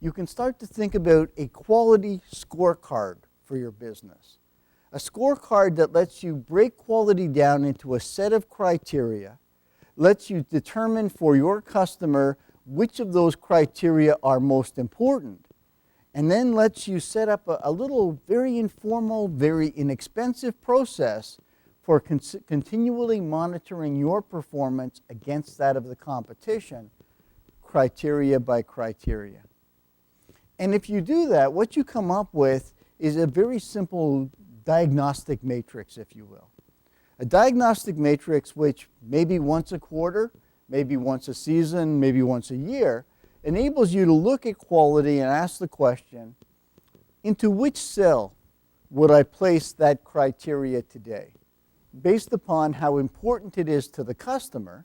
you can start to think about a quality scorecard for your business. A scorecard that lets you break quality down into a set of criteria, lets you determine for your customer which of those criteria are most important, and then lets you set up a little very informal, very inexpensive process for continually monitoring your performance against that of the competition, criteria by criteria. And if you do that, what you come up with is a very simple diagnostic matrix, if you will. A diagnostic matrix which maybe once a quarter, maybe once a season, maybe once a year, enables you to look at quality and ask the question, into which cell would I place that criteria today? Based upon how important it is to the customer,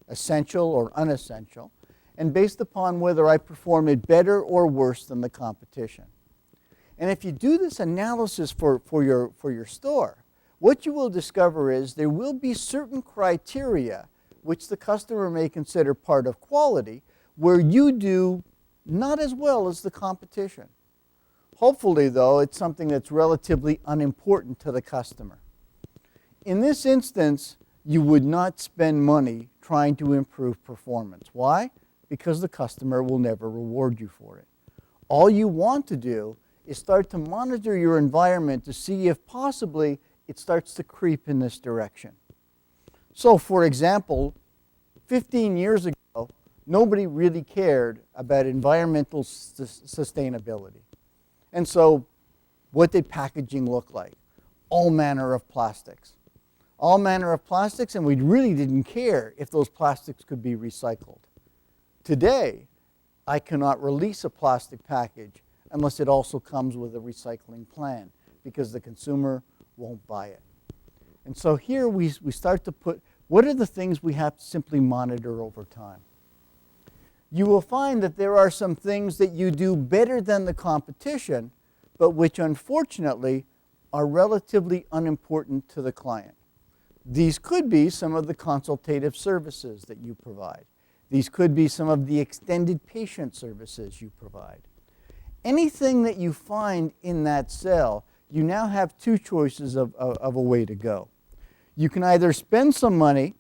essential or unessential, and based upon whether I perform it better or worse than the competition. And if you do this analysis for your store, what you will discover is there will be certain criteria which the customer may consider part of quality where you do not as well as the competition. Hopefully, though, it's something that's relatively unimportant to the customer. In this instance, you would not spend money trying to improve performance. Why? Because the customer will never reward you for it. All you want to do is start to monitor your environment to see if possibly it starts to creep in this direction. So, for example, 15 years ago, nobody really cared about environmental sustainability. And so, what did packaging look like? All manner of plastics. All manner of plastics, and we really didn't care if those plastics could be recycled. Today, I cannot release a plastic package unless it also comes with a recycling plan because the consumer won't buy it. And so here we start to put, what are the things we have to simply monitor over time? You will find that there are some things that you do better than the competition, but which unfortunately are relatively unimportant to the client. These could be some of the consultative services that you provide. These could be some of the extended patient services you provide. Anything that you find in that cell, you now have two choices of a way to go. You can either spend some money,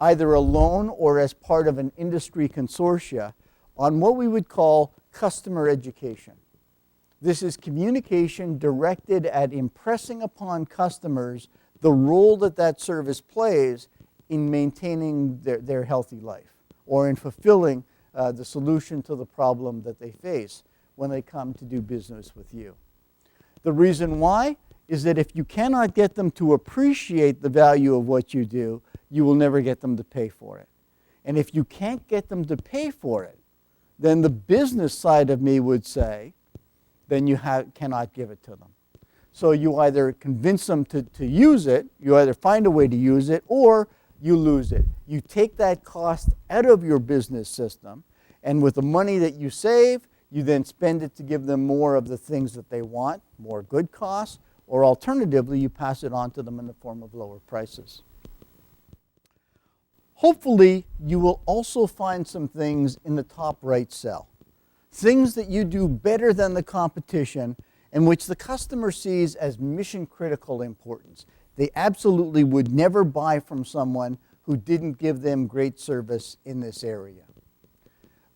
either alone or as part of an industry consortia, on what we would call customer education. This is communication directed at impressing upon customers the role that that service plays in maintaining their healthy life, or in fulfilling the solution to the problem that they face when they come to do business with you. The reason why is that if you cannot get them to appreciate the value of what you do, you will never get them to pay for it. And if you can't get them to pay for it, then the business side of me would say, then you cannot give it to them. So you either convince them to use it, you either find a way to use it, or you lose it. You take that cost out of your business system, and with the money that you save, you then spend it to give them more of the things that they want, more good costs, or alternatively, you pass it on to them in the form of lower prices. Hopefully, you will also find some things in the top right cell. Things that you do better than the competition and which the customer sees as mission critical importance. They absolutely would never buy from someone who didn't give them great service in this area.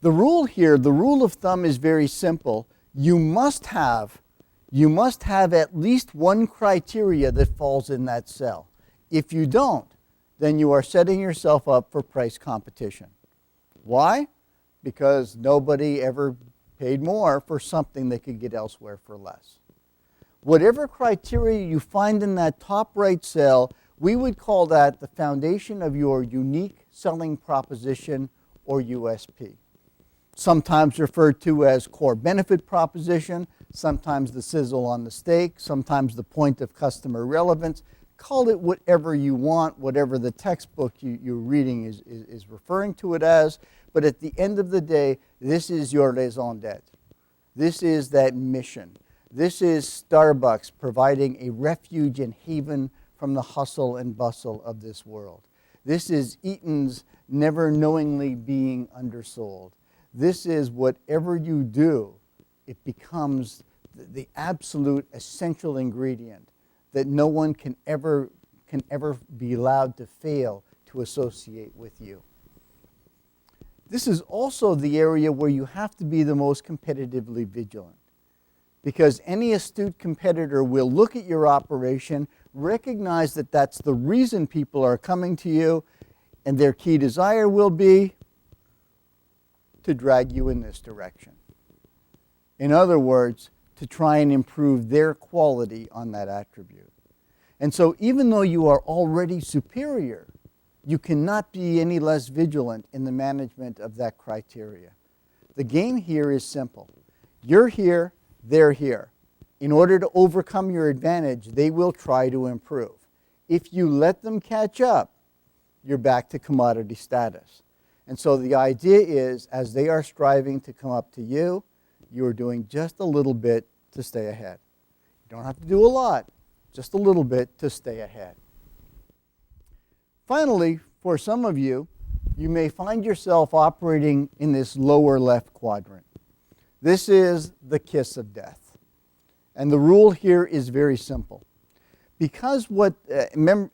The rule here, the rule of thumb is very simple. You must have at least one criteria that falls in that cell. If you don't, then you are setting yourself up for price competition. Why? Because nobody ever paid more for something they could get elsewhere for less. Whatever criteria you find in that top right cell, we would call that the foundation of your unique selling proposition or USP. Sometimes referred to as core benefit proposition, sometimes the sizzle on the steak, sometimes the point of customer relevance. Call it whatever you want, whatever the textbook you're reading is referring to it as. But at the end of the day, this is your raison d'etre. This is that mission. This is Starbucks providing a refuge and haven from the hustle and bustle of this world. This is Eaton's never knowingly being undersold. This is whatever you do, it becomes the absolute essential ingredient that no one can ever be allowed to fail to associate with you. This is also the area where you have to be the most competitively vigilant, because any astute competitor will look at your operation, recognize that that's the reason people are coming to you, and their key desire will be to drag you in this direction. In other words, to try and improve their quality on that attribute. And so even though you are already superior, you cannot be any less vigilant in the management of that criteria. The game here is simple. You're here, they're here. In order to overcome your advantage, they will try to improve. If you let them catch up, you're back to commodity status. And so the idea is, as they are striving to come up to you, you're doing just a little bit to stay ahead. You don't have to do a lot, just a little bit to stay ahead. Finally, for some of you, you may find yourself operating in this lower left quadrant. This is the kiss of death. And the rule here is very simple. Because what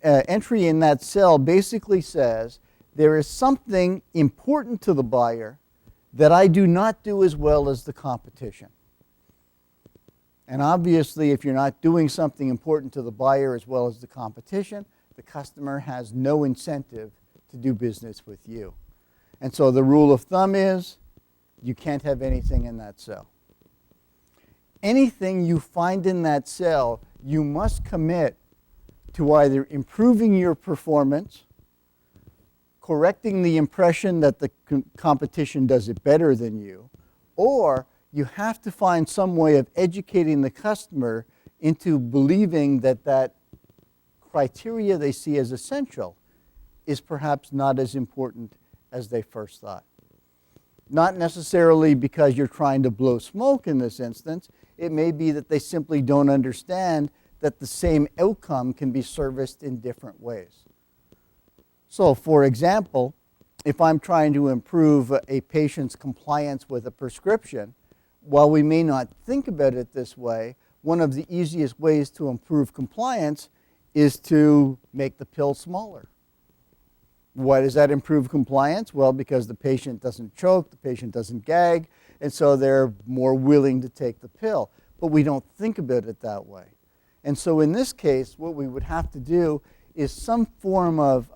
entry in that cell basically says, there is something important to the buyer that I do not do as well as the competition. And obviously, if you're not doing something important to the buyer as well as the competition, the customer has no incentive to do business with you. And so the rule of thumb is, you can't have anything in that cell. Anything you find in that cell, you must commit to either improving your performance, correcting the impression that the competition does it better than you, or you have to find some way of educating the customer into believing that that criteria they see as essential is perhaps not as important as they first thought. Not necessarily because you're trying to blow smoke in this instance. It may be that they simply don't understand that the same outcome can be serviced in different ways. So, for example, if I'm trying to improve a patient's compliance with a prescription, while we may not think about it this way, one of the easiest ways to improve compliance is to make the pill smaller. Why does that improve compliance? Well, because the patient doesn't choke, the patient doesn't gag, and so they're more willing to take the pill. But we don't think about it that way. And so in this case, what we would have to do is some form of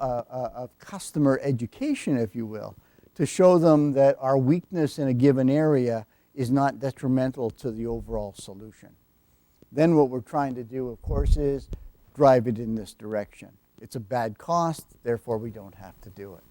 customer education, if you will, to show them that our weakness in a given area is not detrimental to the overall solution. Then what we're trying to do, of course, is drive it in this direction. It's a bad cost, therefore we don't have to do it.